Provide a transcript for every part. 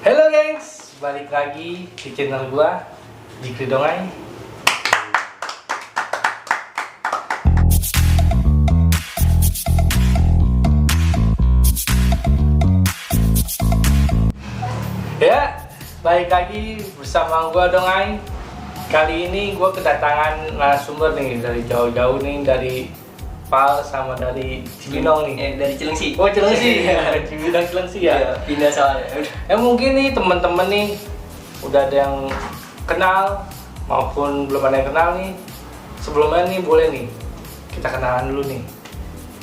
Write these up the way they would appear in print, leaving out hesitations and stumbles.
Halo gengs, balik lagi di channel gua Jikri Dongai. Ya, balik lagi bersama gua Dongai. Kali ini gua kedatangan narasumber nih dari jauh-jauh nih, dari Pal sama dari Cibinong nih. Dari Cilengsi. Oh, Cilengsi. Cibinong Cilengsi ya. Iya, pindah soalnya. Mungkin nih teman-teman nih udah ada yang kenal maupun belum ada yang kenal nih. Sebelumnya nih boleh nih kita kenalan dulu nih.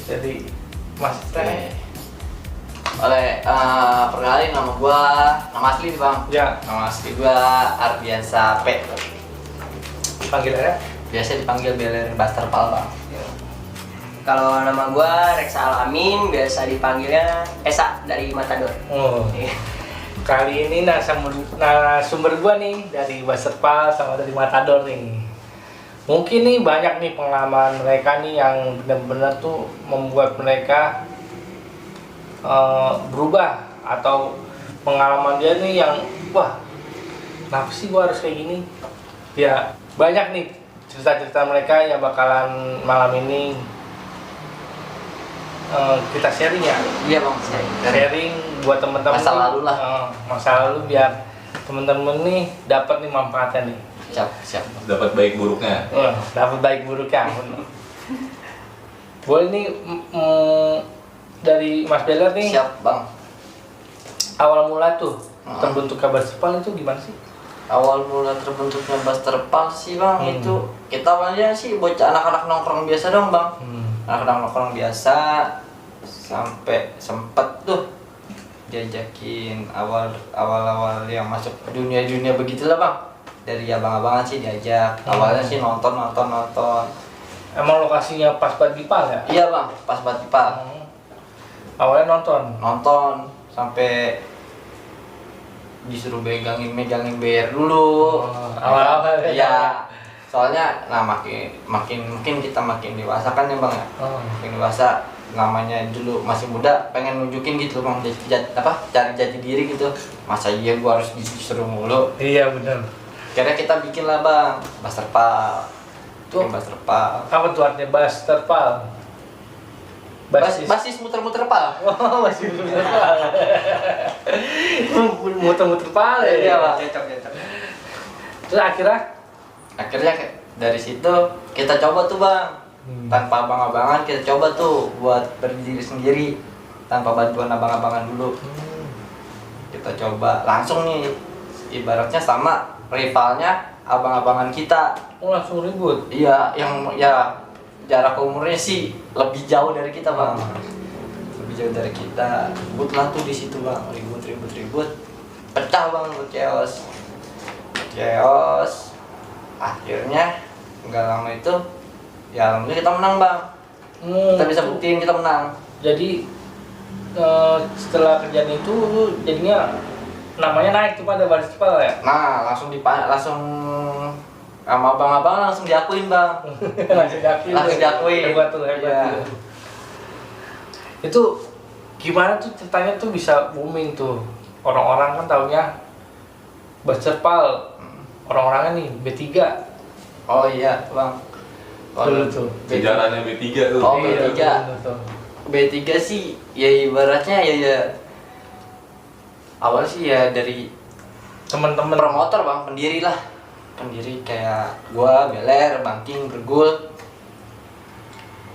Jadi Mas Teh. Perkenalin nama asli nih Bang. Ya, Nama asli gua Ardiansa P. panggilannya. Biasa dipanggil Beler Buster Pal Bang. Kalau nama gua Reksa Alamin, biasa dipanggilnya Esa dari Matador. Oh. Kali ini narasumber gua nih dari Baserpal sama dari Matador nih. Mungkin nih banyak nih pengalaman mereka nih yang benar-benar tuh membuat mereka berubah, atau pengalaman dia nih yang wah, kenapa sih gua harus kayak gini? Ya, banyak nih cerita-cerita mereka yang bakalan malam ini kita sharing ya. Iya Bang, Sharing buat teman-teman Masa nih, lalu lah. masa lalu biar teman-teman nih dapat nih manfaatnya nih. Siap. Dapat baik buruknya. Dapat baik buruknya. Boleh nih dari Mas Beler nih. Siap Bang. Awal mula tuh terbentuknya Baserpal itu gimana sih? Awal mula terbentuknya Buster Pal sih Bang, itu kita awalnya sih bocah anak-anak nongkrong biasa dong Bang. Anak-anak nongkrong biasa sampai sempet tuh diajakin awal yang masuk dunia begitulah Bang. Dari abang-abangan sih diajak. Awalnya sih nonton. Emang lokasinya pas banget di Pal ya? Iya Bang, pas banget di Pal. Awalnya Nonton sampai disuruh megangin BR dulu. Awal-awal Iya. Soalnya makin mungkin kita makin dewasa kan ya Bang ya. Makin dewasa, namanya dulu masih muda, pengen nunjukin gitu Bang, cari jati diri gitu. Masa iya gua harus disuruh mulu. Iya benar. Akhirnya kita bikin lah Bang, Baserpal. Tuh. Baserpal. Apa tuh artinya Baserpal? Basis muter-muter Pal. Oh, masih muter-muter. Muter-muter Pal ya? Iya Bang. Cocok. Terus Akhirnya dari situ kita coba tuh Bang, tanpa abang-abangan kita coba tuh buat berdiri sendiri tanpa bantuan abang-abangan dulu. Kita coba langsung nih, ibaratnya sama rivalnya abang-abangan kita. Oh, langsung ribut? Iya, yang ya jarak umurnya sih lebih jauh dari kita Bang. Lebih jauh dari kita. Ribut lah tuh di situ Bang, ribut. Pecah Bang, chaos. Akhirnya nggak lama itu ya alhamdulillah kita menang Bang. Kita bisa buktiin kita menang. Jadi setelah kejadian itu jadinya namanya naik tuh pada Baserpal ya? Nah langsung sama abang-abang langsung diakuin Bang. Langsung diakuin. Hebat tuh. Iya. Itu gimana tuh ceritanya tuh bisa booming tuh? Orang-orang kan taunya Baserpal, orang-orangnya nih B3. Oh iya Bang. Dulu tuh Sejarahnya B3 tuh. Oh, Iya, B3. betul tuh. B3 sih ya ibaratnya ya awal sih ya dari Temen-temen promotor Bang, pendiri kayak gua, Beler, Bangking, Bergul.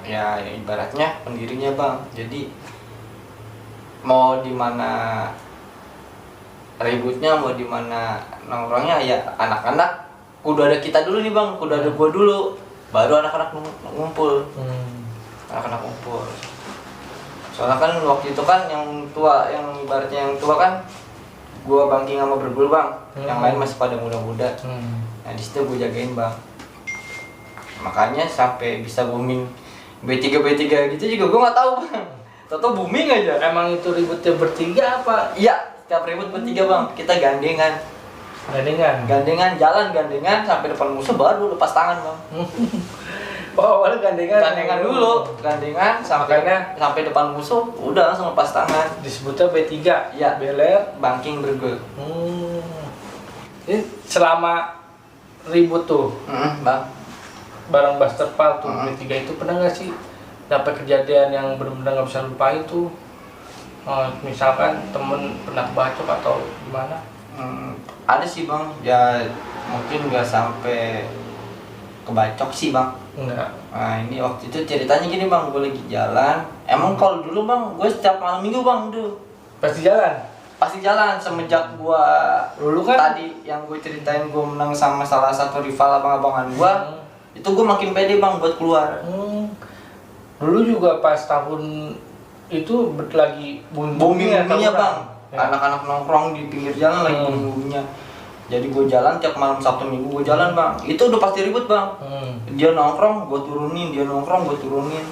Ya ibaratnya pendirinya Bang. Jadi mau di mana ributnya, mau di mana nongkrongnya ya anak-anak kudu ada kita dulu nih Bang, kudu ada gua dulu, baru anak-anak ngumpul. Anak-anak ngumpul. Soalnya kan waktu itu kan yang ibaratnya yang tua kan gua, Bangking sama Bergul Bang. Yang lain masih pada muda-muda. Nah di situ gua jagain Bang. Makanya sampai bisa booming B3 gitu juga gua nggak tahu Bang. Tahu booming aja. Emang itu ributnya bertiga apa? Iya, setiap ribut bertiga Bang. Kita gandengan Gandengan. jalan sampai depan musuh baru lepas tangan Bang. Oh, awalnya gandengan. Gandengan dulu, gandengan sampai depan musuh, udah langsung lepas tangan. Disebutnya B3. Iya. Beler. Banking Brugge. Ini selama ribut tuh Bang. bareng Buster Pal tuh Hmm. B3 itu pernah nggak sih dapat kejadian yang benar-benar nggak bisa lupain tuh? Misalkan temen pernah bacok atau gimana? Ada sih bang, ya mungkin nggak sampai kebacok sih bang. Enggak. Nah ini waktu itu ceritanya gini bang, gue lagi jalan. Emang kalau dulu bang, gue setiap malam minggu bang tuh Pasti jalan. pasti jalan semenjak gue Dulu kan tadi yang gue ceritain gue menang sama salah satu rival abang-abangan gue. Itu gue makin pede bang buat keluar. Dulu juga pas tahun itu lagi Booming-boomingnya bang. Ya. Anak-anak nongkrong di pinggir jalan lagi booming-boomingnya. Jadi gue jalan tiap malam Sabtu Minggu gue jalan bang. Itu udah pasti ribut bang. Dia nongkrong, gue turunin. Dia nongkrong, gue turunin.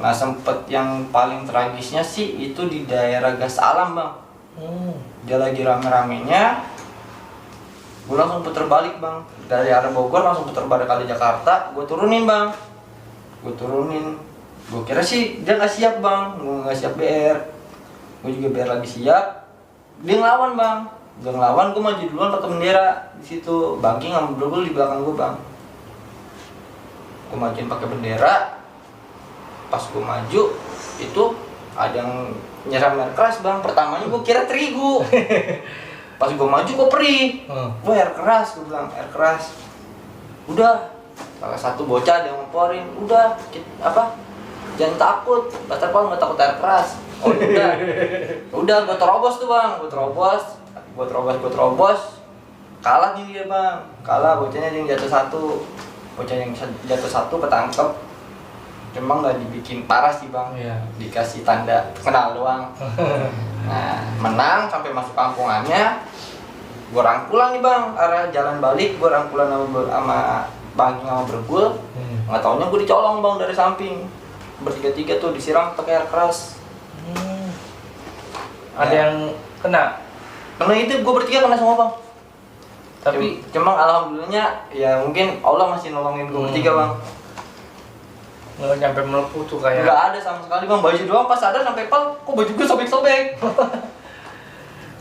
Nah sempet yang paling tragisnya sih itu di daerah Gas Alam bang. Dia lagi rame-ramenya. Gue langsung puter balik bang. Dari arah Bogor langsung puter balik kali Jakarta. Gue turunin bang. Gue turunin. Gue kira sih dia nggak siap bang. Gue nggak siap BR. Gue juga BR lagi siap. Dia ngelawan bang. Dia ngelawan, gue maju duluan pakai bendera di situ. Banking sama Brugge di belakang gue bang. Gue majuin pakai bendera. Pas gue maju itu ada yang nyerang air keras bang. Pertamanya gue kira terigu. Pas gue maju gue perih. Wah air keras, gue bilang air keras. Udah, salah satu bocah dia ngomporin. Udah, jangan takut. Buster Pal nggak takut air keras. Oh udah, gue terobos tuh bang. Gue terobos. Kalah nih dia bang. Kalah, bocahnya yang jatuh satu. Bocah yang jatuh satu ketangkep. Cuma nggak dibikin parah sih bang. Iya. Dikasih tanda kenal doang. Nah, menang sampai masuk kampungannya. Gue rangkulan nih bang, arah jalan balik. Gue rangkulan sama Banking sama Brugge. Nggak taunya gue dicolong bang dari samping. Bertiga-tiga tuh disiram pakai air keras. Ada yang kena. Karena itu gue bertiga kena semua bang. Tapi cuma alhamdulillahnya ya mungkin Allah masih nolongin gue bertiga bang. nggak nyampe melepuh tuh kayak. Nggak ada sama sekali bang, baju doang pas ada sampai pal, kok baju gue sobek-sobek.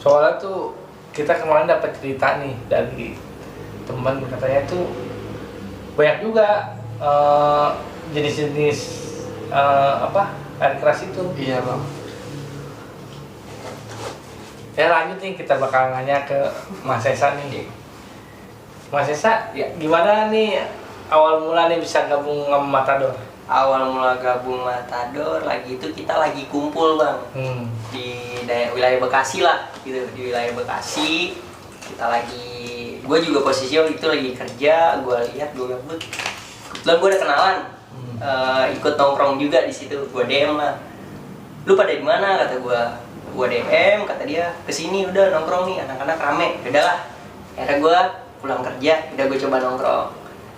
Soalnya tuh kita kemarin dapat cerita nih dari teman, katanya tuh banyak juga jenis-jenis air keras itu. Iya bang. Ya lanjut nih, kita bakal nanya ke Mas Esa nih. Mas Esa, ya, gimana nih awal mula nih bisa gabung sama Matador? Awal mula gabung Matador lagi itu kita lagi kumpul bang di wilayah Bekasi lah gitu, di wilayah Bekasi kita lagi, gue juga posisinya itu lagi kerja, gue lihat gue gabut, kebetulan gue ada kenalan ikut nongkrong juga di situ, gue DM lah, lu pada di mana kata gue DM, kata dia kesini udah nongkrong nih anak-anak rame, udah lah, akhirnya gue pulang kerja, udah gue coba nongkrong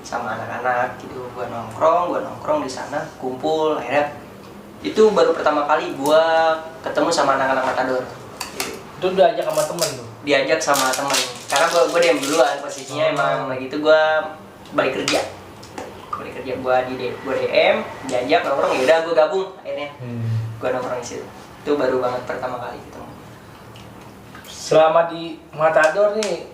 sama anak-anak gitu, gue nongkrong di sana, kumpul, akhirnya itu baru pertama kali gue ketemu sama anak-anak Matador gitu. Itu diajak sama temen tuh? Diajak sama temen, karena gue DM duluan posisinya, emang lagi itu gue balik kerja gue DM, diajak nongkrong, yaudah gue gabung akhirnya, gue nongkrong di situ, itu baru banget pertama kali ketemu. Selama di Matador nih,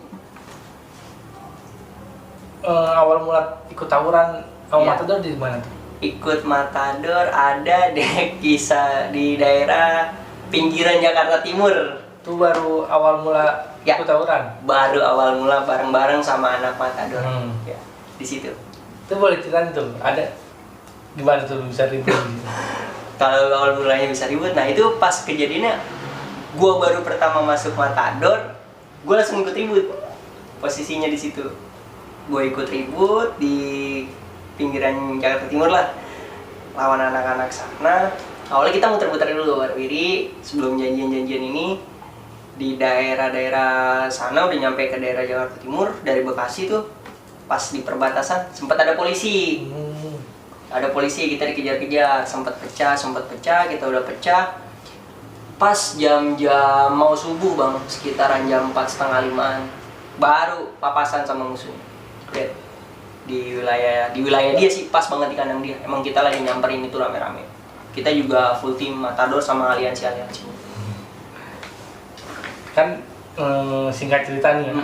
awal mula ikut tawuran awal Matador di mana tuh? Ikut Matador ada kisah di daerah pinggiran Jakarta Timur. Itu baru awal mula ikut tawuran? Baru awal mula bareng-bareng sama anak Matador. Ya, di situ. Itu boleh ceritain tuh, ada gimana tuh bisa ribut? Kalau awal mulanya bisa ribut, nah itu pas kejadiannya gua baru pertama masuk Matador, gua langsung ikut ribut. Posisinya di situ. Gue ikut ribut di pinggiran Jakarta Timur lah, lawan anak-anak sana. Awalnya kita muter-muter dulu Warwiri sebelum janjian-janjian ini di daerah-daerah sana, udah nyampe ke daerah Jakarta Timur dari Bekasi tuh, pas di perbatasan sempat ada polisi. Ada polisi, kita dikejar-kejar, sempat pecah, kita udah pecah. Pas jam-jam mau subuh bang, sekitaran jam 4:30, 5-an, baru papasan sama musuh. di wilayah dia sih, pas banget di kandang dia. Emang kita lagi nyamperin itu rame-rame. Kita juga full tim Matador sama aliansi. Kan singkat cerita nih ya.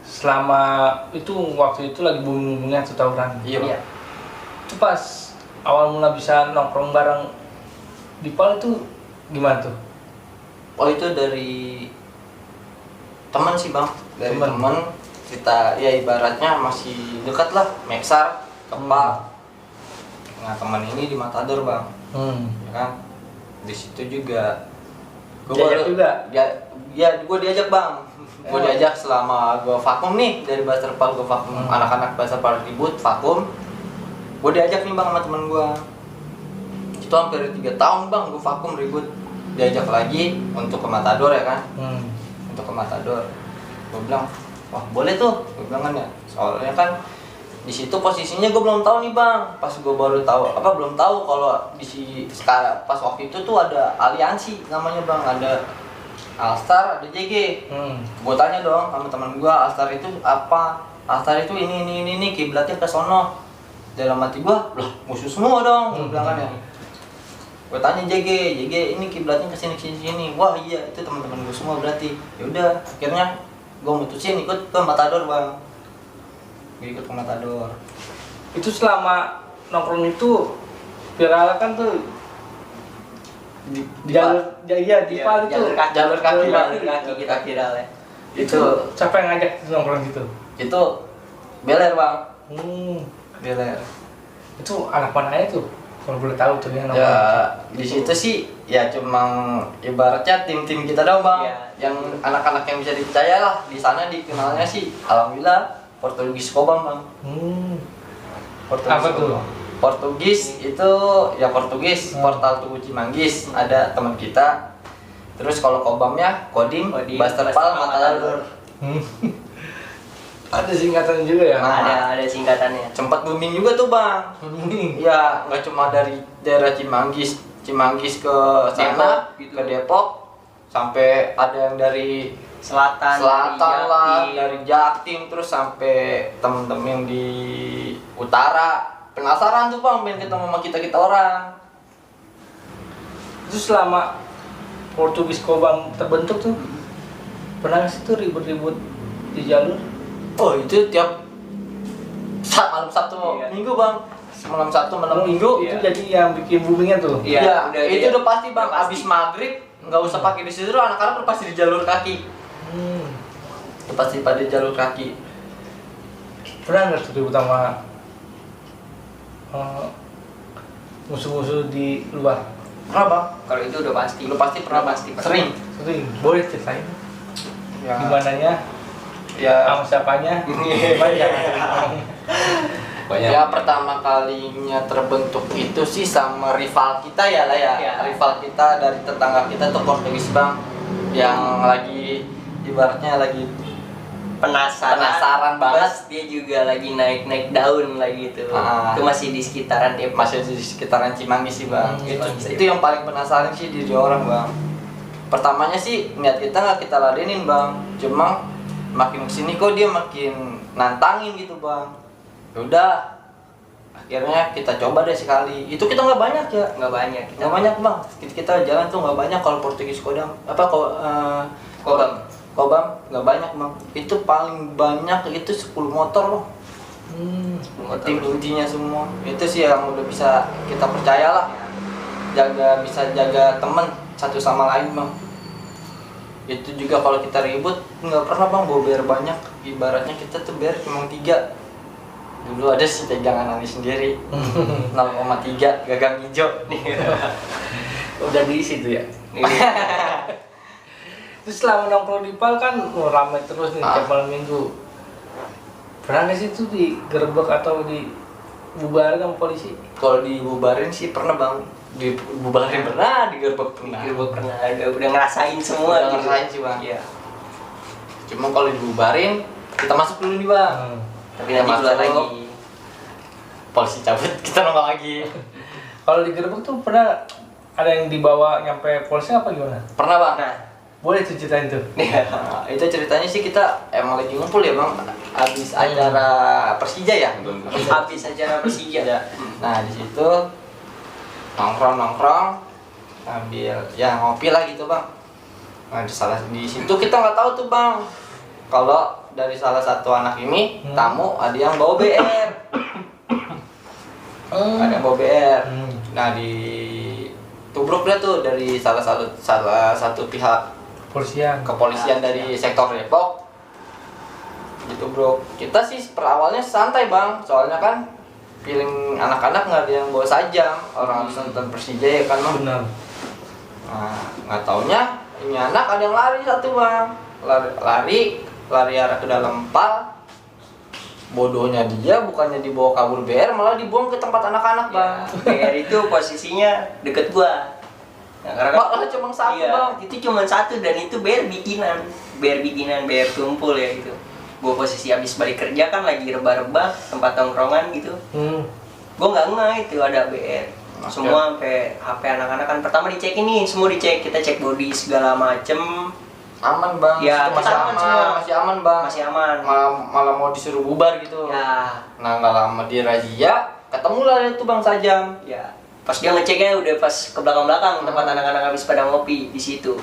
Selama itu waktu itu lagi booming-boomingnya tuh tawuran. Iya. Itu pas awal mula bisa nongkrong bareng di PAL itu gimana tuh? Oh itu dari teman sih bang, dari teman kita ya ibaratnya masih dekat lah, Meksar, Kepal. Nah teman ini di Matador bang, ya kan, di situ juga. Diajak juga? Ya gue diajak bang, gue diajak selama gue vakum nih dari Baserpal, gue vakum anak-anak Baserpal ribut vakum, gue diajak nih bang sama temen gue. Itu hampir 3 tahun bang gue vakum ribut, diajak lagi untuk ke Matador ya kan, untuk ke Matador. Gue bilang wah boleh tuh, gue bilang kan ya, soalnya kan di situ posisinya gue belum tahu nih bang, pas gue baru tahu belum tahu kalau sekarang pas waktu itu tuh ada aliansi namanya bang, ada Alstar, ada JG. Gue tanya dong sama teman gue, Alstar itu apa? Alstar itu ini kiblatnya ke sono. Dalam hati gue, lah musuh semua dong, gue bilang kan ya. Gue tanya JG ini kiblatnya ke sini. Wah iya itu teman-teman gue semua berarti. Ya udah, akhirnya gue mutusin ikut ke Matador bang. Gue ikut ke Matador. Itu selama nongkrong itu viral kan tuh di jalur PAL itu jalur kaki kita viral ya. Itu siapa yang ngajak nongkrong gitu? Itu Beler bang. Beler. Itu anak mana aja tuh? Kalau boleh tahu tuh yang Ya di situ sih ya cuma ibaratnya tim-tim kita doang bang. Iya. Yang anak-anak yang bisa dipercaya lah. Di sana dikenalnya sih alhamdulillah Portugis Kobam bang. Apa tuh? Portugis itu ya Portugis, Portal Tugu Cimanggis, ada teman kita. Terus kalau Kobamnya Kodim Basterpal Matador. Ada singkatan juga ya? Ada singkatannya. Sempat booming juga tuh bang. Ya nggak cuma dari daerah Cimanggis ke sana, Depok, gitu. ke Depok, sampai ada yang dari Selatan lah, dari Jaktim, terus sampai temen-temen yang di utara. Penasaran tuh bang, pengen ketemu sama kita orang. Itu selama Portugis Kobam terbentuk tuh pernah nggak sih tuh ribut-ribut di jalur? Oh itu tiap malam Sabtu Minggu bang, malam Sabtu malam Minggu. Itu jadi yang bikin boomingnya tuh. Iya, itu udah pasti bang. Udah pasti. Abis maghrib nggak usah pakai di situ, anak-anak udah pasti di jalur kaki. Udah pasti pada jalur kaki. Pernah nggak tuh ribut sama musuh-musuh di luar? Pernah bang. Kalau itu udah pasti. Lu pasti pernah pasti. Sering. Boleh ceritain? Ya. Gimananya? Ya. Sama siapanya? Banyak. Ya pertama kalinya terbentuk itu sih sama rival kita ya lah ya. Ya. Rival kita dari tetangga kita tuh Portugis bang, yang lagi ibaratnya lagi penasaran banget. Plus dia juga lagi naik daun lagi itu. Itu masih di sekitaran dia. Masih di sekitaran Cimanggis sih bang. Cimanggis. Itu yang paling penasaran sih di orang bang. Pertamanya sih niat kita nggak kita ladenin bang, cuma makin kesini kok dia makin nantangin gitu bang. Yaudah, akhirnya kita coba deh sekali. Itu kita nggak banyak ya. Nggak banyak. Nggak banyak bang. Kita jalan tuh nggak banyak kalau Portugis Kodam Kobam nggak banyak bang. Itu paling banyak itu 10 motor bang. Tim ujinya semua. Itu sih yang udah bisa kita percaya lah. Bisa jaga temen satu sama lain bang. Itu juga kalau kita ribut nggak pernah bang bawa bear banyak. Ibaratnya kita tuh bear cuma 3. Dulu ada sih pegangan Ani sendiri 0,3 gagang hijau. Udah diisi tuh ya? Terus selama nongkrong di PAL kan ramai terus nih tiap malam minggu. Pernah nggak sih tuh digerebek atau dibubarin sama polisi? Kalau dibubarin sih pernah bang. Dibubarin pernah, digerebek pernah. Digerebek pernah. Udah ngerasain semua. Udah ngerasain sih bang. Iya. Cuma kalau dibubarin kita masuk dulu nih bang. Tapi nanti keluar lagi. Polisi cabut, kita nongol lagi. Kalau digerebek tuh pernah ada yang dibawa nyampe polisi apa gimana? Pernah bang. Nah, Boleh tuh ceritain tuh. Nah, itu ceritanya sih kita emang lagi ngumpul ya bang, habis acara Persija ya. Habis acara Persija. Ya. Nah di situ nongkrong sambil ya ngopi lah gitu bang. Nah di situ kita nggak tahu tuh bang, kalau dari salah satu anak ini tamu ada yang bawa BR. Ada yang bawa BR. Nah di tubruk dia tuh dari salah satu pihak kepolisian dari sektor Depok gitu bro. Kita sih perawalnya santai bang, soalnya kan feeling anak-anak nggak ada yang bawa sajam, orang habis nonton Persija ya kan bang. Benar. Nah nggak taunya ini anak ada yang lari satu bang, lari arah ke dalam pal. Bodohnya dia bukannya dibawa kabur BR, malah dibuang ke tempat anak-anak bang. BR itu posisinya deket gua. Nah, Malah cuma satu bang. Itu cuma satu dan itu BR bikinan, BR tumpul ya gitu. Gua posisi habis balik kerja kan lagi rebah-rebah tempat tongkrongan gitu. Gua nggak ngeh itu ada BR. Semua sampai HP anak-anak kan pertama dicek ini, semua dicek, kita cek body segala macem. Aman bang, Ya, masih aman aman, semua. masih aman bang. Masih aman. Malah mau disuruh bubar gitu. Ya, Nah nggak lama di razia, ketemu lah itu bang sajam. ya. Pas dia ngeceknya udah pas ke belakang-belakang tempat anak-anak habis pada ngopi di situ.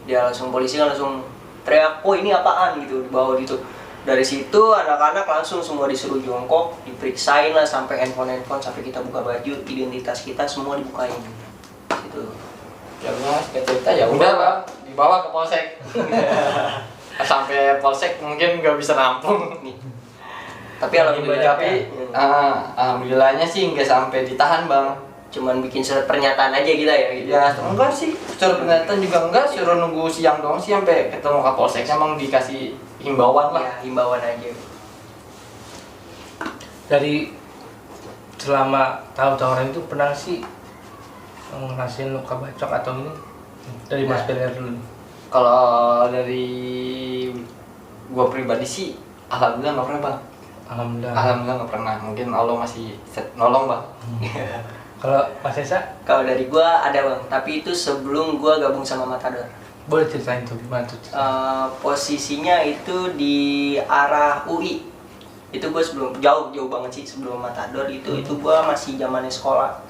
Dia polisi langsung teriak, "Oh, ini apaan?" gitu, dibawa gitu. Dari situ anak-anak langsung semua disuruh jongkok, diperiksain lah sampai handphone sampai kita buka baju, identitas kita semua dibukain. Gitu. Ya udah cerita ya udah bang, dibawa ke polsek. Sampai polsek mungkin nggak bisa nampung. Tapi alhamdulillahnya sih nggak sampai ditahan bang. Cuman bikin surat pernyataan aja gitu ya gitu. Ya enggak sih, surat pernyataan juga enggak, suruh nunggu siang doang sih sampai ketemu kapolseknya, emang dikasih himbauan lah. Ya, himbauan aja. Dari selama tahun-tahunan itu pernah sih ngerasain luka bacok atau ini dari Mas Beler dulu? Kalau dari gua pribadi sih alhamdulillah nggak pernah bang. Alhamdulillah nggak pernah. Mungkin Allah masih nolong bang. Kalau Mas Esa? Kalau dari gua ada bang, tapi itu sebelum gua gabung sama Matador. Boleh ceritain tuh gimana tuh? Posisinya itu di arah UI. Itu gua sebelum jauh banget sih sebelum Matador itu gua masih zamannya sekolah.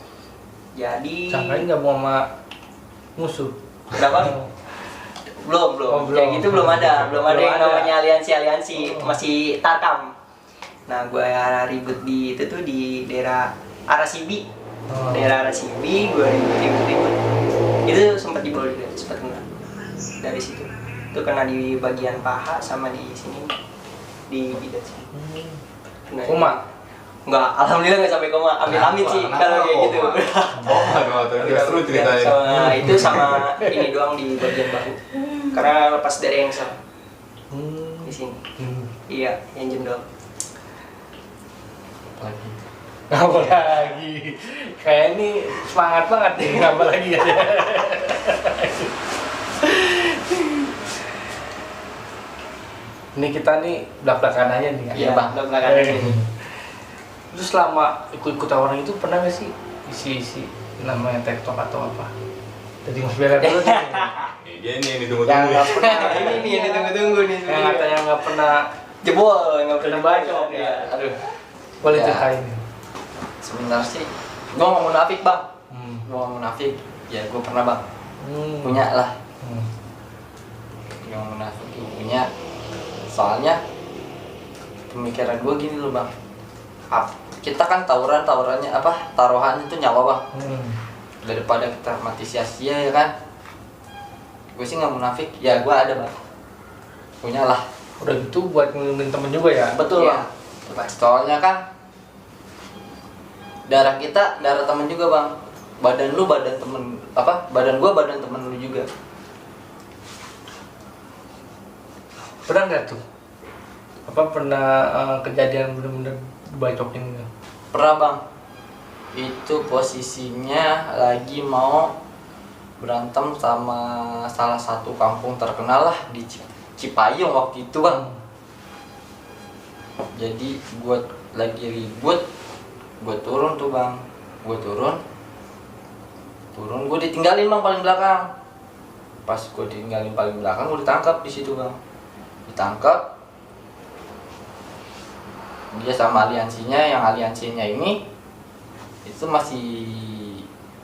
Jadi Sangkain gabung sama musuh? berapa? Belum. Oh, belum. Kayak gitu belum ada Belum yang ada. namanya aliansi, masih tarkam. Nah, gua ribut di itu tuh di daerah Arasibi. Daerah Arasibi, gua ribut. Itu sempat dibawa juga, sempat kena. Dari situ. Itu kena di bagian paha sama di sini. Di jidat sini. Kena Koma? Enggak, alhamdulillah nggak sampai koma. Amin sih kalau kayak gitu. Seru ceritanya. Sama itu sama ini doang di bagian bahu. Karena lepas dari engsel di sini. Iya, yang jendol. Apa lagi? Kayak ini semangat banget nih, apa lagi ya? Ini kita nih belak-belakan aja nih. Iya, Bang, belak-belakan aja. Terus selama ikut-ikut tawaran itu pernah nggak sih isi-isi namanya TikTok atau apa? Jadi Mas Beler dulu nih. Dia ini Yang ditunggu-tunggu. nggak pernah Ini nih yang ditunggu-tunggu nih. yang katanya nggak pernah Jebol, nggak pernah bacok ya. ya. Aduh. Boleh Ya. ceritain. Sebenarnya sih, gua nggak munafik bang. Gua nggak munafik. Ya gua pernah bang. Punya lah. Yang munafik punya. Soalnya pemikiran gua gini loh bang. Kita kan taruhannya itu nyawa bang. Daripada kita mati sia-sia ya kan. Gue sih nggak munafik. Ya gua ada bang. Punya lah. Udah gitu buat ngelindungin temen juga ya? Betul Iya. bang. Soalnya kan darah kita darah temen juga bang. Badan lu badan temen badan gua badan temen lu juga. Pernah nggak tuh? Pernah kejadian bener-bener bacokin nggak? Pernah bang. Itu posisinya lagi mau berantem sama salah satu kampung terkenal lah di Cipayung waktu itu bang. Jadi gue lagi ribut, gue turun tuh bang. Gue turun gue ditinggalin bang paling belakang. Pas gue tinggalin paling belakang, gue ditangkap di situ bang. Ditangkap. Dia sama aliansinya, yang aliansinya ini itu masih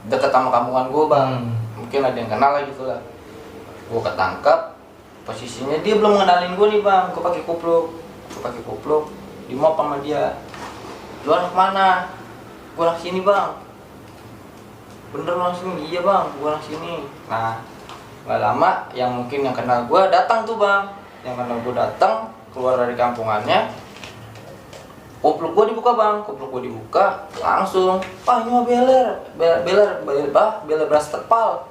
deket sama kampungan gue bang. Mungkin ada yang kenal lah gitu lah. Gue ketangkap. Posisinya dia belum ngenalin gue nih bang. Gue pakai kupluk. Di mop sama dia. Lu anak mana? Gue anak sini bang. Bener lu anak sini? Iya bang, gue anak sini. Nah, gak lama yang mungkin yang kenal gue datang tuh bang. Yang kenal gue datang keluar dari kampungannya. Kupluk gue dibuka bang, langsung. Ini mah beler beras terpal.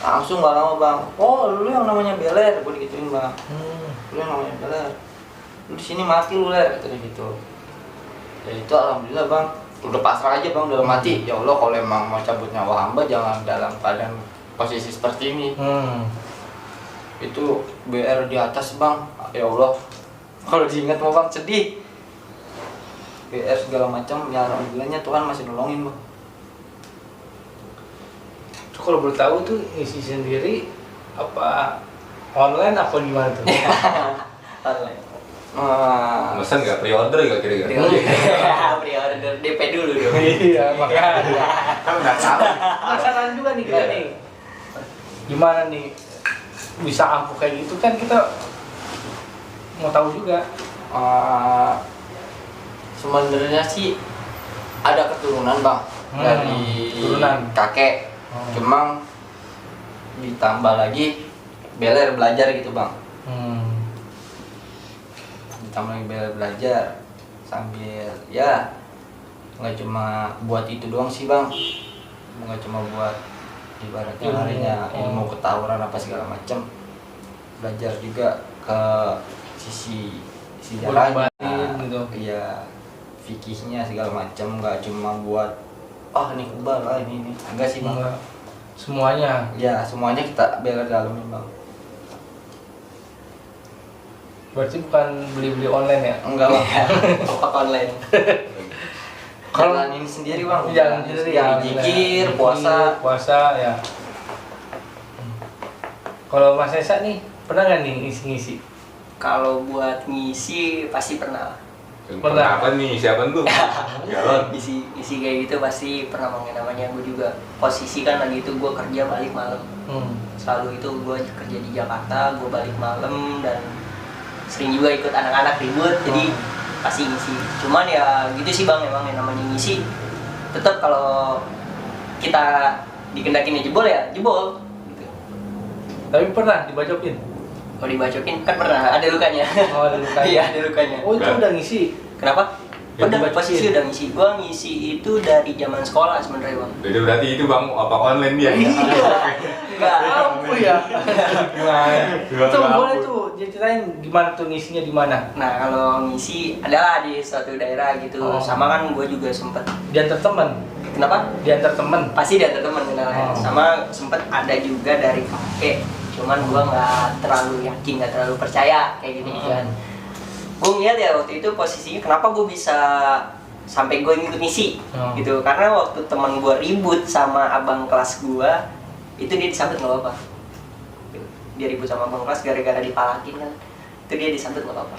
Langsung gak lama bang. Oh lu yang namanya beler, gue digituin bang. Lu yang namanya beler. Lu di sini mati lu ler, katanya gitu. Ya itu alhamdulillah bang, udah pasrah aja bang, udah mati. Ya Allah kalau emang mau cabut nyawa hamba jangan dalam keadaan posisi seperti ini. Itu BR di atas bang, ya Allah. Kalau diingat mau bang sedih. BR segala macam, ya alhamdulillahnya Tuhan masih nolongin bang. Kalau boleh tahu tuh isi sendiri apa online apa gimana tuh? Online. Pesan nggak pre-order nggak kira-kira? Pre-order DP dulu dong. Iya, makanya. Kan nggak salah. Penasaran juga nih kita nih. Gimana nih bisa ampuh kayak gitu kan kita mau tahu juga. Sebenarnya sih ada keturunan bang dari keturunan kakek, cuma ditambah lagi beler belajar gitu bang. Ditambah lagi beler belajar sambil ya nggak cuma buat itu doang sih bang, nggak cuma buat ibaratnya harinya ilmu ketawuran apa segala macam, belajar juga ke sisi sejarahnya gitu. Iya, fikihnya segala macam, nggak cuma buat ini kebal ini enggak sih bang. Semuanya ya semuanya kita bela dalamin bang. berarti bukan beli online ya? Enggak bang. Opak online. Kalau ini sendiri bang, jalan sendiri ya, jikir puasa ya. Kalau Mas Esa nih pernah nggak nih ngisi-ngisi? Kalau buat ngisi pasti pernah. Pernah. Apa nih? Siapa tuh? Galon. Isi kayak gitu pasti pernah banget namanya. Gue juga posisi kan lagi itu gue kerja balik malam. Selalu itu gue kerja di Jakarta, gue balik malam dan sering juga ikut anak-anak ribut, jadi pasti ngisi. Cuman ya gitu sih bang, emang yang namanya ngisi tetap kalau kita dikendakin jebol ya jebol gitu. Tapi pernah dibacokin? Kalau dibacokin kan pernah ada lukanya. Oh, ada lukanya. Iya, ada lukanya. Oh, itu udah ngisi. Kenapa? Ya, Udah dibacokin. posisi udah ngisi. Gua ngisi itu dari zaman sekolah sebenarnya bang. Jadi berarti itu bang apa online dia? Enggak. Ampuh ya. Gimana? Gimana Tuh ampuh? boleh tuh ceritain gimana tuh ngisinya di mana? Nah kalau ngisi adalah di suatu daerah gitu. Oh. Sama kan gue juga sempet. Diantar temen. Kenapa? Diantar temen. Pasti diantar teman kenalnya. Oh. Sama sempet ada juga dari kakek. Cuman gue nggak terlalu yakin, nggak terlalu percaya kayak gitu kan. Gue ngeliat ya waktu itu posisinya kenapa gue bisa sampai gue ngikut ngisi gitu, karena waktu teman gue ribut sama abang kelas gue itu dia disambut nggak apa-apa. Dia ribut sama abang kelas gara-gara dipalakin kan, itu dia disambut nggak apa-apa.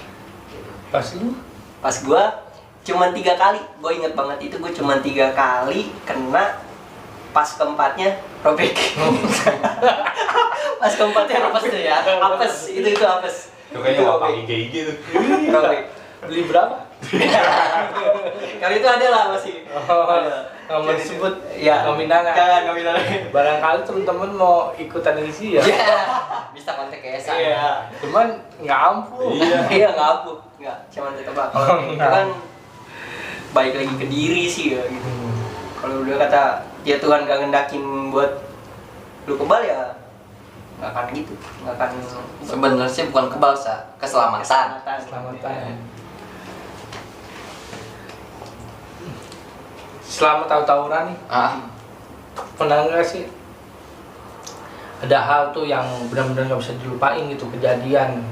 Pas lu? Pas gue cuman 3 kali, gue inget banget itu gue cuman 3 kali kena, pas keempatnya robek. Pas keempatnya apes tuh ya, apes itu apes. Itu kayaknya apa IG tuh. Robek. Beli berapa? Kali itu ada lah masih. Nggak mau disebut ya, nominalnya. Jangan nominalnya. Barangkali temen-temen mau ikutan ngisi ya. Bisa kontak ke Esa. Iya. Cuman nggak ampuh. Iya nggak ampuh, nggak. Cuman tetap kalau itu kan balik lagi ke diri sih ya gitu. Kalau udah kata ya Tuhan gak ngendakin buat lu kebal ya nggak akan gitu, nggak akan. Sebenarnya sih bukan kebal keselamatan. Keselamatan. Selama tahu-tawuran nih, pernah nggak sih ada hal tuh yang benar-benar nggak bisa dilupain gitu, kejadian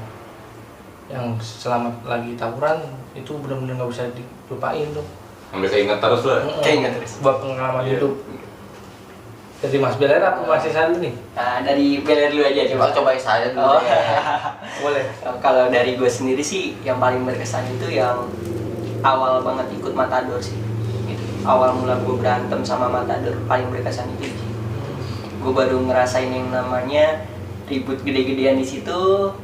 yang selama lagi tawuran itu benar-benar nggak bisa dilupain tuh. Yang bisa ingat terus lah. Kayak ingat terus. Buat pengalaman hidup. Jadi Mas Beler apa masih satu nih? Nah, dari Beler dulu aja Coba coba. saya dulu Oh. deh. Boleh. Kalau dari gue sendiri sih yang paling berkesan itu yang awal banget ikut Matador sih. Gitu. Awal mula gue berantem sama Matador paling berkesan itu sih. Gue baru ngerasain yang namanya ribut gede-gedean di situ.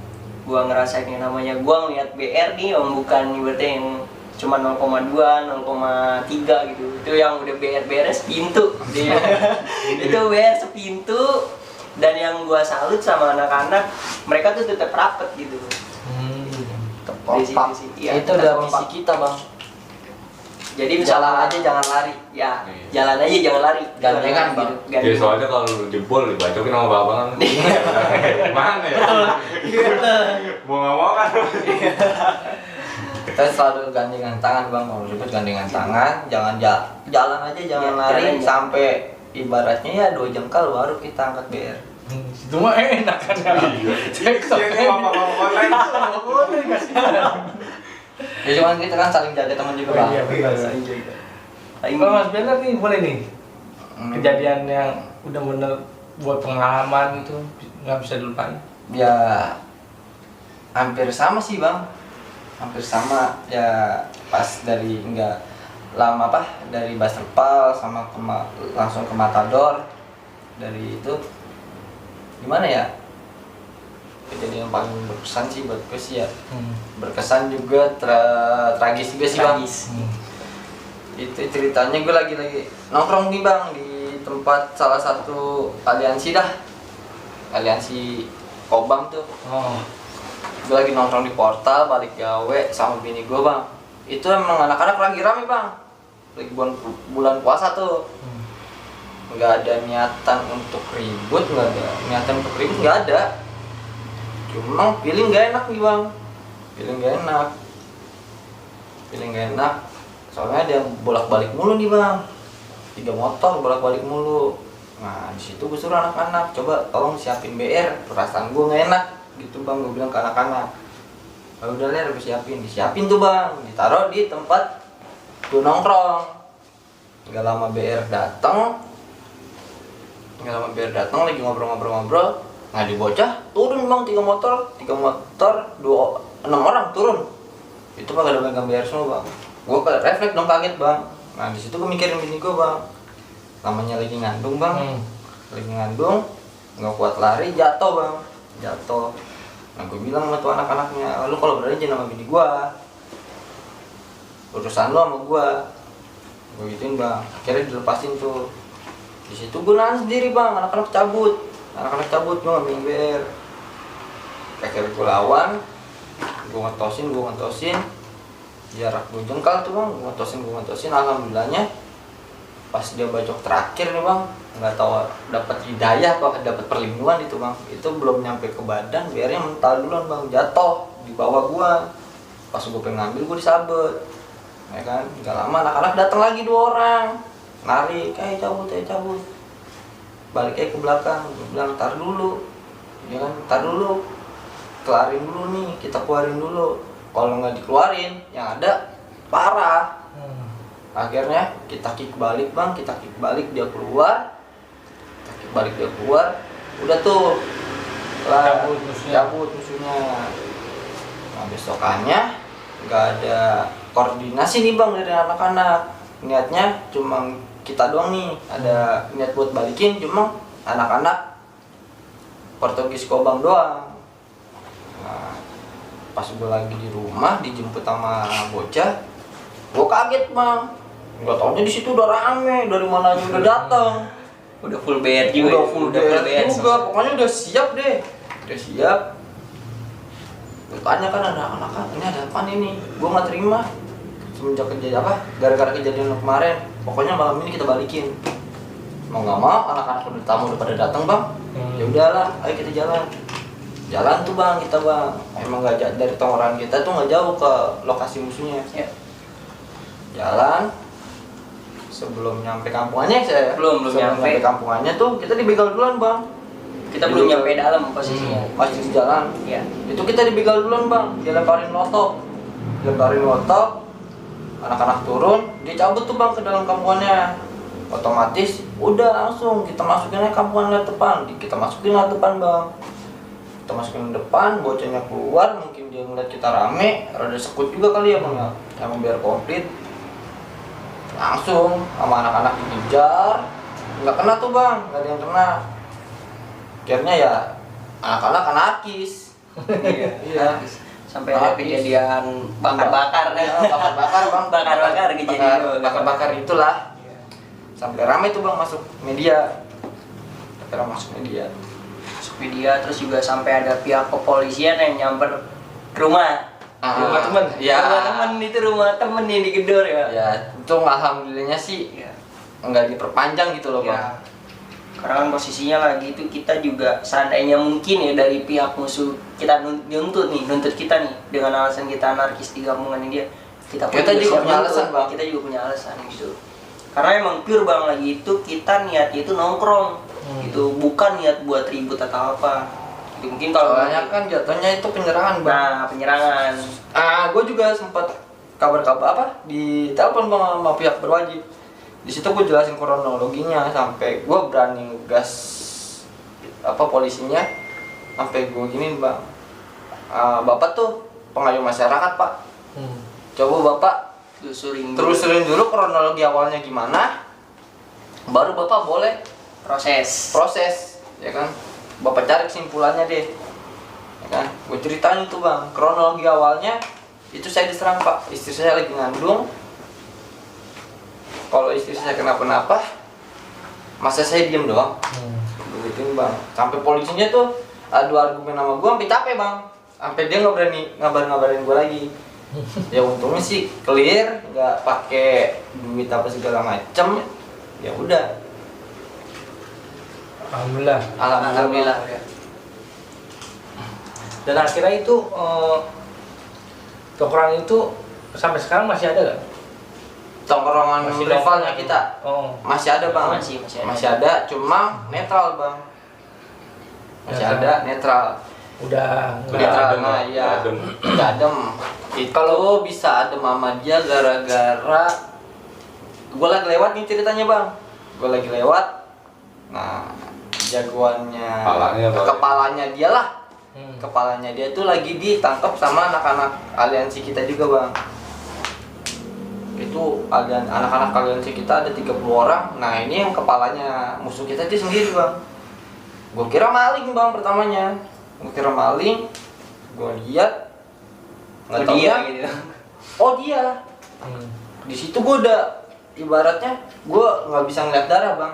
Gue ngerasain yang namanya gue ngeliat BR nih yang bukan ibaratnya yang cuma 0,2, 0,3 gitu. Itu yang udah BR sepintu. Itu BR sepintu. Dan yang gua salut sama anak-anak, mereka tuh tetap rapet gitu. Di Kompak. sini sih. Iya, Itu kita udah kompak. misi kita, Bang. Jadi Jalan misalnya aja jangan lari. Ya, Iya. jalan aja jangan lari. Gandengan, Bang. Gitu. Jadi soalnya kalau lu jebol dibacokin sama babangan. Gimana ya? Mau nggak mau kan? Kita selalu gandengan tangan, Bang. Kalau ribut gandengan tangan, jangan jalan aja jangan Ya, lari jalan, ya. sampai ibaratnya ya 2 jengkal baru kita angkat BR. Itu mah enak kan ya. TikTok. Iya, ini bapak-bapak online. Boleh kasihan. Ya cuman kita kan saling jaga teman juga, Bang. Iya, benar. Kalau Mas Beler nih boleh nih kejadian yang udah bener buat pengalaman itu nggak bisa dilupain. Ya hampir sama sih, Bang. Hampir sama ya, pas dari enggak lama dari Basterpal sama langsung ke Matador. Dari itu gimana ya, kejadian yang paling berkesan sih buat gue sih ya, berkesan juga tragis juga sih, Bang. Itu ceritanya gue lagi nongkrong nih, Bang, di tempat salah satu aliansi Kobam tuh. Oh. Gue lagi nongkrong di portal, balik gawe sama bini gue, Bang. Itu emang anak-anak lagi rame, Bang. Lagi bulan puasa tuh. Nggak ada niatan untuk ribut, nggak ada. Cuma feeling nggak enak nih, Bang. Feeling nggak enak. Soalnya ada yang bolak-balik mulu nih, Bang. 3 motor bolak-balik mulu. Nah, di situ gue suruh anak-anak, coba tolong siapin BR. Perasaan gue nggak enak gitu, Bang. Gue bilang ke anak-anak, "Oh, udah ler, gue disiapin tuh, Bang. Ditaruh di tempat gue nongkrong." Nggak lama BR datang, lagi ngobrol-ngobrol. Nah, di bocah turun, Bang, 3 motor, 6 orang turun. Itu pada megang BR semua, Bang. Gue refleks dong, kaget, Bang. Nah, di situ gue mikirin bini gue, Bang. Namanya lagi ngandung, Bang. Lagi ngandung, nggak kuat lari, jatuh, Bang. Nah, gue bilang sama tuh anak-anaknya, "Lu kalau berani jangan sama bini gue. Urusan lu sama gue." Gue gituin, Bang. Akhirnya dilepasin tuh. Di situ gue nahan sendiri, Bang. Anak-anak cabut, gue ngambil BR. Akhirnya gue lawan, gue ngetosin. Jarak 2 jengkal tuh, Bang. Gue ngetosin. Alhamdulillahnya pas dia bacok terakhir nih, Bang, nggak tahu dapat hidayah apa dapat perlindungan itu, Bang. Itu belum nyampe ke badan, BR-nya mental duluan, Bang. Jatuh di bawah gue. Pas gue pengen ngambil, gue disabet. Ya kan, nggak lama anak-anak datang lagi 2 orang. Narik, cabut. Balik ke belakang. Gue bilang, "Tar dulu." Ya kan, "Tar dulu. Kelarin dulu nih, kita keluarin dulu. Kalau nggak dikeluarin, yang ada parah." Akhirnya kita kick balik, Bang. Dia keluar. Udah tuh cabut musuhnya. Nah, besokannya nggak ada koordinasi nih, Bang, dari anak-anak. Niatnya cuma kita doang nih, ada niat buat balikin, cuma anak-anak Portugis Kobam doang. Nah, pas gue lagi di rumah dijemput sama bocah, gue kaget, Bang. Gak taunya di situ udah rame, dari mana aja udah datang. Udah full BR juga. Udah full BR juga, pokoknya udah siap deh. Gue tanya kan anak-anak, "Ini ada apa ini?" Gue nggak terima. Semenjak gara-gara kejadian kemarin, pokoknya malam ini kita balikin. Mau nggak mau, anak-anak tamu udah pada datang, Bang. Ya udahlah, ayo kita jalan tuh, Bang, kita, Bang. Emang nggak jauh dari tongkrongan kita tuh, nggak jauh ke lokasi musuhnya. Ya. Jalan, sebelum nyampe kampungannya Belum nyampe kampungannya tuh kita dibegal duluan, Bang. Kita belum nyampe dalam posisinya. Masih di jalan. Iya. Itu kita dibegal duluan, Bang. Dilemparin lotok. Anak-anak turun, dia cabut tuh, Bang, ke dalam kampungannya. otomatis udah langsung kita masukinnya kampungan lewat depan, kita masukin lewat depan bang, kita masukin depan, bocahnya keluar, mungkin dia ngeliat kita rame, rada sekut juga kali ya bang ya, yang biar komplit, langsung sama anak-anak dikejar, nggak kena tuh bang, nggak ada yang kena, akhirnya ya anak-anak anarkis. Iya. Sampai ada kejadian bakar-bakar bakar-bakar bang, bakar-bakar kejadian bakar-bakar itulah. Sampai ramai tuh bang masuk media, masuk media, terus juga sampai ada pihak kepolisian yang nyamper ke rumah temen. Ya. Rumah temen yang digedor ya. Ya, itu alhamdulillahnya sih Ya. nggak diperpanjang gitu loh bang. Ya. Karena kan posisinya lagi itu kita juga seandainya mungkin ya dari pihak musuh kita nuntut kita nih dengan alasan kita anarkis di gabungan ini dia kita juga punya alasan bang. Kita juga punya alasan gitu. Karena emang pure bang lagi itu kita niatnya itu nongkrong gitu, bukan niat buat ribut atau apa. Jadi mungkin kalau soalnya kan jatuhnya itu penyerangan bang. Nah, penyerangan. Gue juga sempat kabar-kabar apa di telepon bang sama pihak berwajib. Di situ gue jelasin kronologinya sampai gue berani ngegas polisinya sampai gue gini bang. Bapak tuh pengayuh masyarakat pak. Coba bapak terusin dulu kronologi awalnya gimana, baru bapak boleh proses ya kan, bapak cari kesimpulannya deh ya kan. Gue ceritain tuh bang kronologi awalnya itu saya diserang pak, istri saya lagi ngandung, kalau istri saya kenapa-napa masa saya diem doang. Begituin bang, sampai polisinya tuh adu argumen sama gue sampai capek bang, sampai dia nggak berani ngabarin gue lagi. Ya untungnya sih clear, nggak pakai duit apa segala macem, ya udah. Alhamdulillah. Dan akhirnya itu tongkrongan itu sampai sekarang masih ada nggak? Tongkrongan rivalnya kita masih ada bang, masih ada, cuma netral bang, masih ada netral. Udah netral, ya udah adem. Kalau bisa adem sama dia gara-gara gue lagi lewat nih ceritanya bang, gue lagi lewat, nah jagoannya kepalanya dia lah, kepalanya dia tuh lagi ditangkap sama anak-anak aliansi kita juga bang. Itu anak-anak aliansi kita ada 30 orang. Nah ini yang kepalanya musuh kita itu sendiri bang. Gue kira maling bang pertamanya, gue lihat nggak tahu dia gitu. Oh dia. Di situ gue udah ibaratnya gue nggak bisa ngeliat darah bang,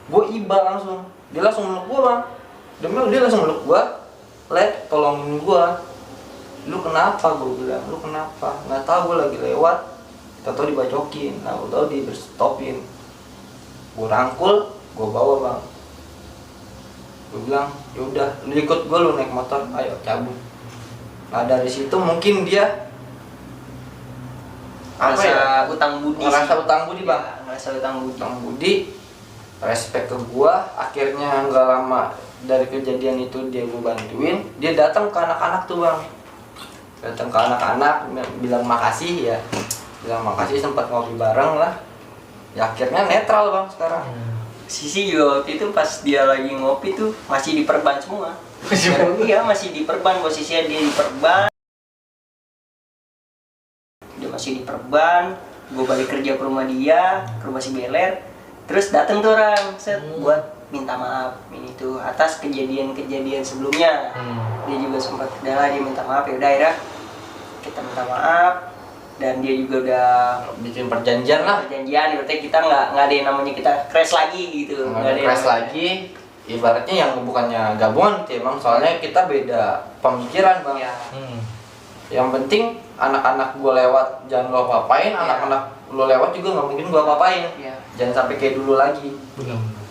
gue iba langsung, dia langsung meluk gue bang, dia langsung meluk gue, tolongin gue, lu kenapa, gue bilang, lu kenapa, nggak tahu, gue lagi lewat, tahu dibacokin, nah gue tahu di-stopin, gue rangkul, gue bawa bang, gue bilang yaudah lu ikut gue, lu naik motor, ayo cabut. Nah dari situ mungkin dia ngerasa utang budi bang, ngerasa utang budi, respect ke gua. Akhirnya nggak lama dari kejadian itu dia gua bantuin, dia datang ke anak-anak tuh bang, datang ke anak-anak bilang makasih ya, sempat ngopi bareng lah ya, akhirnya netral bang sekarang. Sisi juga waktu itu pas dia lagi ngopi tuh masih diperban semua. Iya masih diperban, posisinya dia diperban. Dia masih diperban, gue balik kerja ke rumah dia, ke rumah si Beler. Terus dateng tuh orang buat minta maaf ini tuh atas kejadian-kejadian sebelumnya. Dia juga sempat udah dia minta maaf, ya udah akhirnya kita minta maaf. Dan dia juga udah bikin perjanjian lah. Berarti kita nggak ada yang namanya kita crash lagi gitu. Nggak ada crash lagi. Ibaratnya yang bukannya gabungan gitu emang, soalnya kita beda pemikiran bang. Ya. Yang penting anak-anak gue lewat jangan lo apa-apain, anak-anak lo lewat juga nggak mungkin gue apa-apain. Jangan sampai kayak dulu lagi.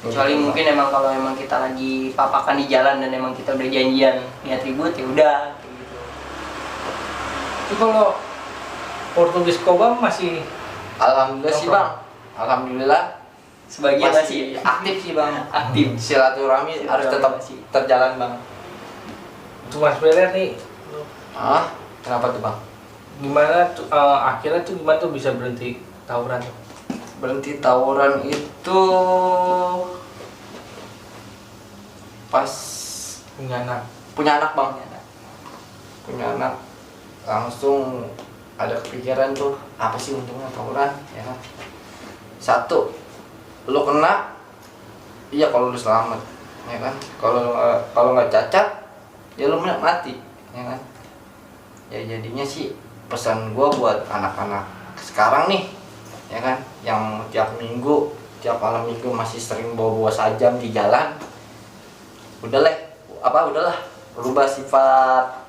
Kecuali mungkin emang kalau emang kita lagi papakan di jalan dan emang kita udah janjian niat ribut, ya udah gitu. Itu kalau Portugis Cobham masih alhamdulillah sih bang, alhamdulillah sebagian masih aktif sih bang, aktif. Silaturahmi harus tetap terjalan bang. Untuk Mas Beler nih, kenapa tuh bang? Gimana tuh akhirnya tuh gimana tuh bisa berhenti tawuran tuh? Berhenti tawuran itu pas punya anak. punya anak bang. Punya anak langsung ada kepikiran tuh, apa sih untungnya tawuran, ya kan? Satu, lu kena, iya kalau lu selamat, ya kan? Kalau nggak cacat, ya lu mati, ya kan? Ya jadinya sih pesan gua buat anak-anak sekarang nih, ya kan? Yang tiap malam minggu masih sering bawa sajam di jalan, udahlah, rubah sifat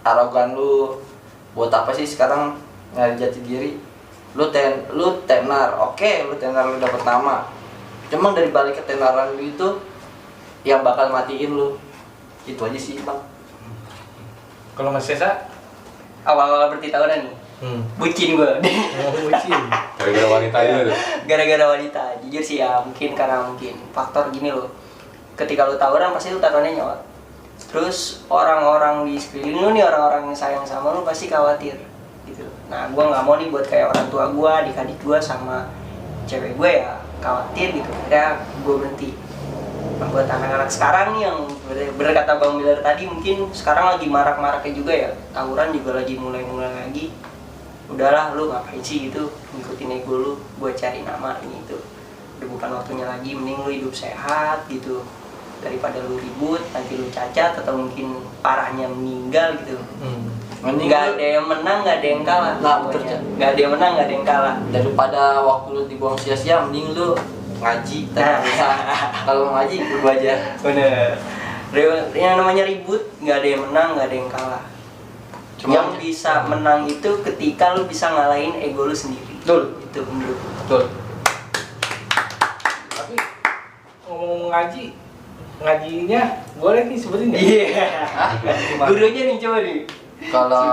arogan lu. Buat apa sih sekarang nyari jati diri? Lu tenar, oke, lu tenar, lu dapet nama. Cuman dari balik ketenaran lu itu yang bakal matiin lu. Itu aja sih bang. Kalau Mas Sesa? Awal-awal berarti tawuran nih. Bucin gue. Bucin. Gara-gara wanita juga tuh. Gara-gara wanita. Jujur sih ya, mungkin faktor gini loh. Ketika lu tawuran pasti lu taruhannya nyawa. Terus orang-orang di sekeliling lu nih, orang-orang yang sayang sama lu pasti khawatir gitu. Nah, gua nggak mau nih buat kayak orang tua gua, adik-adik gua sama cewek gue ya khawatir gitu. Akhirnya gua berhenti. Nah, buat anak-anak sekarang nih yang bener kata Bang Miller tadi, mungkin sekarang lagi marak-maraknya juga ya, tawuran juga lagi mulai-mulai lagi. Udahlah, lu ngapain sih gitu, ngikutin ego lu buat cari nama ini itu. Udah bukan waktunya lagi, mending lu hidup sehat gitu. Daripada lu ribut, nanti lu cacat atau mungkin parahnya meninggal gitu. Nggak ada yang menang, nggak ada yang kalah. Nah, betul. Nggak ada yang menang, nggak ada yang kalah. Daripada waktu lu dibuang sia-sia, mending lu ngaji. Kalau ngaji lu aja. Bener. Yang namanya ribut, nggak ada yang menang, nggak ada yang kalah. Yang bisa menang itu ketika lu bisa ngalahin ego lu sendiri. Betul. Itu menurut gua. Betul. Tapi ngomong ngajinya boleh nih sebutin nggak? Iya. Gurunya nih coba nih. Kalau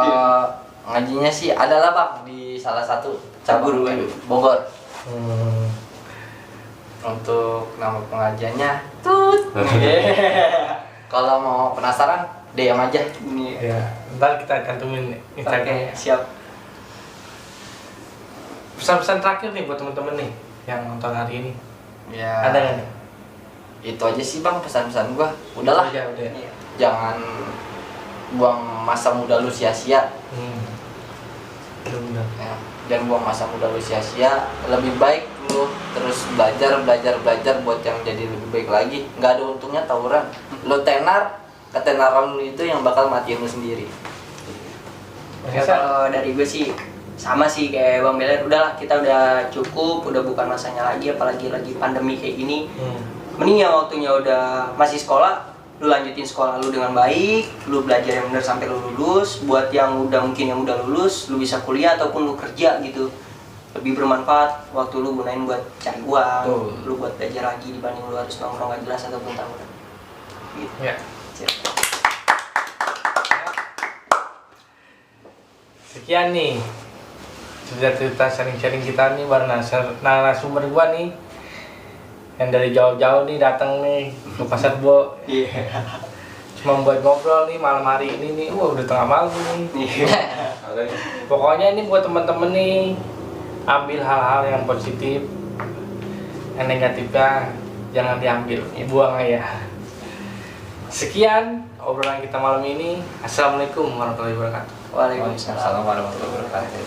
ngajinya sih adalah bang di salah satu cabur Bogor. Untuk nama pengajiannya Tut. Kalau mau penasaran DM aja. Ya, ntar kita cantumin Instagram. Oke, siap. Pesan-pesan terakhir nih buat temen-temen nih yang nonton hari ini. Ya. Ada nggak nih? Itu aja sih bang pesan-pesan gua. Udahlah. Udah. Iya. Jangan buang masa muda lu sia-sia. Benar. Ya, jangan buang masa muda lu sia-sia. Lebih baik lu terus belajar buat yang jadi lebih baik lagi. Nggak ada untungnya tawuran. Lu ketenaran lu itu yang bakal matiin lu sendiri. Ya, kalau dari gue sih sama sih kayak Bang Beler, udahlah kita udah cukup, udah bukan masanya lagi, apalagi lagi pandemi kayak gini. Mending yang waktunya udah masih sekolah, lu lanjutin sekolah lu dengan baik, lu belajar yang benar sampai lu lulus. Buat yang udah lulus, lu bisa kuliah ataupun lu kerja gitu. Lebih bermanfaat waktu lu gunain buat cari uang, lu buat belajar lagi dibanding lu harus nongkrong gak jelas ataupun tawuran. Gitu. Ya. Sekian nih cerita sharing-sharing kita nih bareng narasumber gua nih yang dari jauh-jauh nih datang nih ke Pasar Bo. Cuma buat ngobrol nih malam hari ini nih. Udah tengah malam nih. Pokoknya ini buat temen-temen nih, ambil hal-hal yang positif, yang negatifnya jangan diambil, buang aja. Sekian obrolan kita malam ini. Assalamualaikum warahmatullahi wabarakatuh. Waalaikumsalam. Assalamualaikum warahmatullahi wabarakatuh.